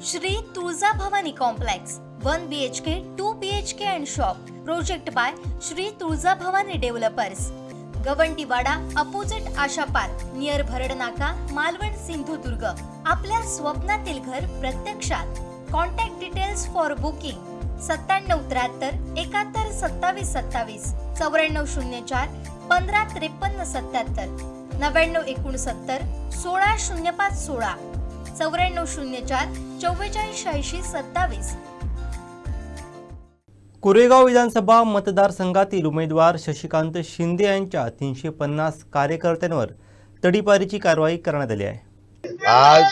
Shri Tuljabhavani complex 1 BHK 2 BHK and shop project by Shri Tuljabhavani developers Gavantiwada opposite Asha park near Bharadnaka Malvan Sindhudurg. आपल्या स्वप्नातील घर प्रत्यक्षात। Contact details for booking 9773 71 27 27 9404 15 53 77 9969 16 05 16 9404 44 80 27। Koregaon विधानसभा मतदारसंघातील उमेदवार शशिकांत शिंदे यांच्या 350 कार्यकर्त्यांवर तडीपारीची कारवाई करण्यात आली आहे। आज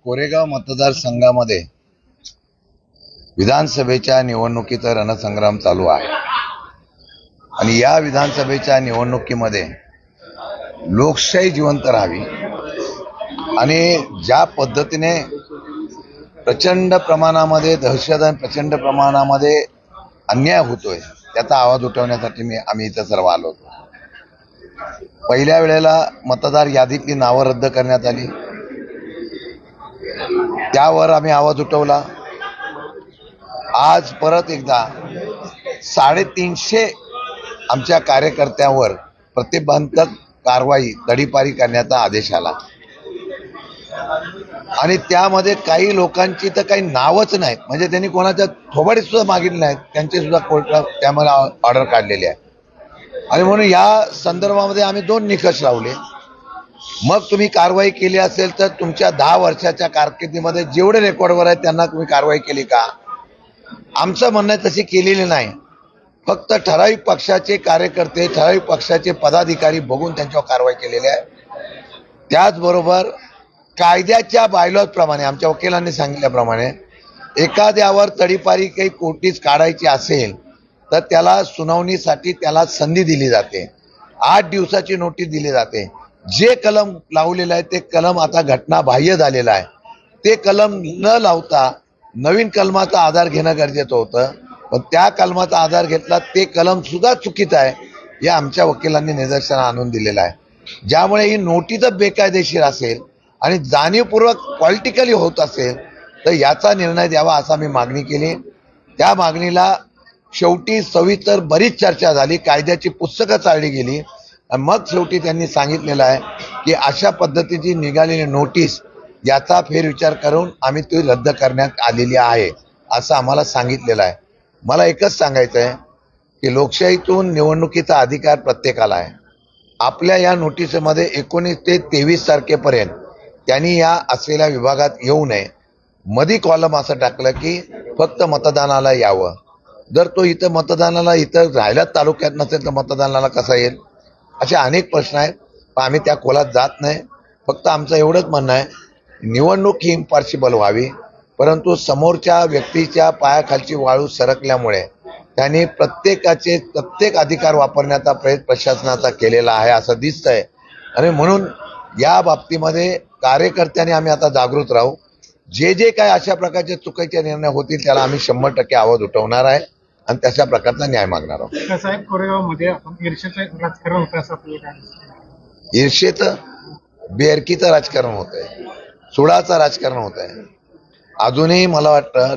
कोरेगाव मतदारसंघामध्ये विधानसभेच्या निवडणुकीचा रणसंग्राम चालू आहे आणि या विधानसभेच्या निवडणुकीमध्ये लोकशाही जिवंत राहावी आणि ज्या पद्धतीने प्रचंड प्रमाणामध्ये दहशत आणि प्रचंड प्रमाणामध्ये अन्याय होतोय त्याचा आवाज उठवण्यासाठी आम्ही इथं सर्व आलो होतो। पहिल्या वेळेला मतदार यादीतली नावं रद्द करण्यात आली, त्यावर आम्ही आवाज उठवला। आज परत एकदा 350 आमच्या कार्यकर्त्यांवर प्रतिबंधक कारवाई तडीपारी करण्याचा आदेश आला आणि त्यामध्ये काही लोकांची तर काही नावच नाहीत, म्हणजे त्यांनी कोणाच्या थोबाडीत सुद्धा मागितले नाहीत, त्यांचे सुद्धा कोर्टात त्यामध्ये ऑर्डर काढलेली आहे। आणि म्हणून या संदर्भामध्ये आम्ही 2 निकष लावले। मग तुम्ही कारवाई केली असेल तर तुमच्या 10 वर्षाच्या कारकिर्दीमध्ये जेवढे रेकॉर्डवर आहेत त्यांना तुम्ही कारवाई केली का? आमचं म्हणणं तशी केलेली नाही। फक्त ठराविक पक्षाचे कार्यकर्ते, ठराविक पक्षाचे पदाधिकारी बघून त्यांच्यावर कारवाई केलेली आहे। त्याचबरोबर कायद्याच्या बायलॉज प्रमाणे आमच्या वकिलांनी सांगितल्याप्रमाणे एखाद्यावर तडीपारी काही कोर्टीस काढायची असेल तर त्याला सुनावणीसाठी त्याला संधी दिली जाते, 8 दिवसाची नोटीस दिली जाते। जे कलम लावलेलं आहे ते कलम आता घटना बाह्य झालेलं आहे, ते कलम न लावता नवीन कलमाचा आधार घेणं गरजेचं होतं, पण त्या कलमाचा आधार घेतला ते कलम सुद्धा चुकीचं आहे हे आमच्या वकिलांनी निदर्शनास आणून दिलेलं आहे। ज्यामुळे ही नोटीस बेकायदेशीर असेल आणि जाणीवपूर्वक पॉलिटिकली होत असेल तर याचा निर्णय द्यावा असा मी मागणी केली। त्या मागणीला शेवटी सविस्तर बरीच चर्चा झाली, कायद्याची पुस्तकं चालली गेली आणि मग शेवटी त्यांनी सांगितलेलं आहे की अशा पद्धतीची निघालेली नोटीस याचा फेरविचार करून आम्ही ती रद्द करण्यात आलेली आहे असं आम्हाला सांगितलेलं आहे। मला एकच सांगायचं आहे की लोकशाहीतून निवडणुकीचा अधिकार प्रत्येकाला आहे। आपल्या या नोटीसमध्ये 19 ते 23 तारखेपर्यंत त्यांनी या असलेल्या विभागात येऊ नये। मधी कॉलम असं टाकलं की फक्त मतदानाला यावं। जर तो इथं मतदानाला इथं राहिला तालुक्यात नसेल तर मतदानाला कसा येईल? असे अनेक प्रश्न आहेत, पण आम्ही त्या खोलात जात नाही। फक्त आमचं एवढंच म्हणणं आहे, निवडणूक ही इम्पार्शिबल व्हावी, परंतु समोरच्या व्यक्तीच्या पायाखालची वाळू सरकल्यामुळे त्यांनी प्रत्येक अधिकार वापरण्याचा प्रयत्न प्रशासनाचा केलेला आहे असं दिसतंय। आणि म्हणून या बाबतीमध्ये कार्यकर्त्यांनी आम्ही आता जागृत राहू। जे काय अशा प्रकारचे चुकीचे निर्णय होतील त्याला आम्ही 100% आवाज उठवणार आहे आणि तशा प्रकारचा न्याय मागणार आहोत। साहेब, कोरेगावमध्ये आपण ईर्ष्याचं राजकारण होतं असं आपल्याला ईर्ष्येचं, बेअरकीचं राजकारण होत आहे, सुडाचं राजकारण होत आहे। अजूनही मला वाटतं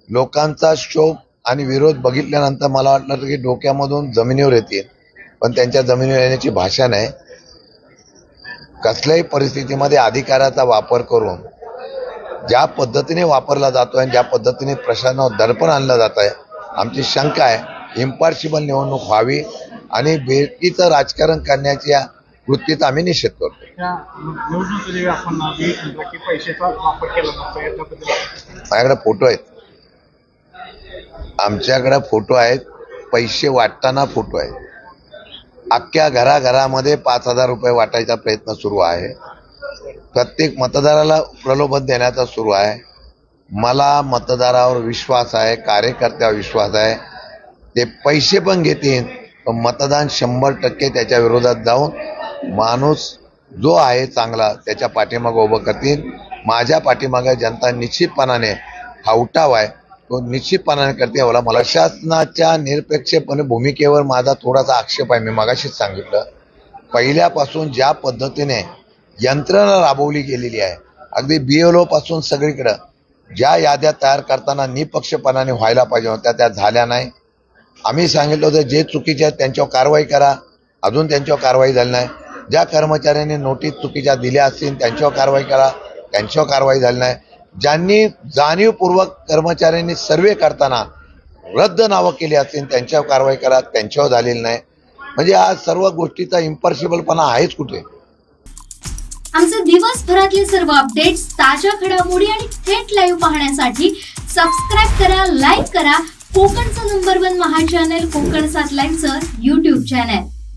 लोकांचा शोक आणि विरोध बघितल्यानंतर मला वाटलं की डोक्यामधून जमिनीवर येतील, पण त्यांच्या जमिनीवर येण्याची भाषा नाही। कसल्याही परिस्थितीमध्ये अधिकाराचा वापर करून ज्या पद्धतीने वापरला जातोय आणि ज्या पद्धतीने प्रशासनावर दडपण आणलं जात आहे, आमची शंका आहे इम्पार्शिबल निवडणूक व्हावी आणि बेरकीचं राजकारण करण्याच्या वृत्तीचा आम्ही निषेध करतो। माझ्याकडे फोटो आहेत, आमच्याकडे फोटो आहेत, पैसे वाटताना फोटो आहेत। अख्ख्या घराघरामध्ये 5,000 रुपये वाटायचा प्रयत्न सुरू आहे, प्रत्येक मतदाराला प्रलोभन देण्याचा सुरू आहे। मला मतदारावर विश्वास आहे, कार्यकर्त्यावर विश्वास आहे, ते पैसे पण घेतील पण मतदान 100% त्याच्या विरोधात जाऊन माणूस जो आहे चांगला त्याच्या पाठीमागे उभं करतील। माझ्या पाठीमागे जनता निश्चितपणाने हा उठाव आहे तो निश्चितपणाने करते यावला. मला शासनाच्या निरपेक्षपणे भूमिकेवर माझा थोडासा आक्षेप आहे. मी मगाशीच सांगितलं, पहिल्यापासून ज्या पद्धतीने यंत्रणा राबवली गेलेली आहे, अगदी BLO पासून सगळीकडं ज्या याद्या तयार करताना निपक्षपणाने व्हायला पाहिजे होत्या त्या झाल्या नाही. आम्ही सांगितलं होतं जे चुकीचे आहेत त्यांच्यावर कारवाई करा, अजून त्यांच्यावर कारवाई झाली नाही. ज्या कर्मचाऱ्यांनी नोटीस चुकीच्या दिल्या असतील त्यांच्यावर कारवाई करा, त्यांच्यावर कारवाई झाली नाही. ज्यांनी जाणीवपूर्वक कर्मचाऱ्यांनी सर्वे करताना रद्द नावं केली असतील त्यांच्यावर कारवाई करा, त्यांच्यावर झालेली नाही. म्हणजे आज सर्व गोष्टीचा इम्पॉसिबलपणा आहेच कुठे. आमचे दिवसभरातले सर्व अपडेट्स, ताज्या घडामोडी आणि थेट लाईव्ह पाहण्यासाठी सबस्क्राईब करा, लाईक करा कोकणचं नंबर 1 महा चॅनल कोकण 7 लाईव्हचं YouTube चॅनल.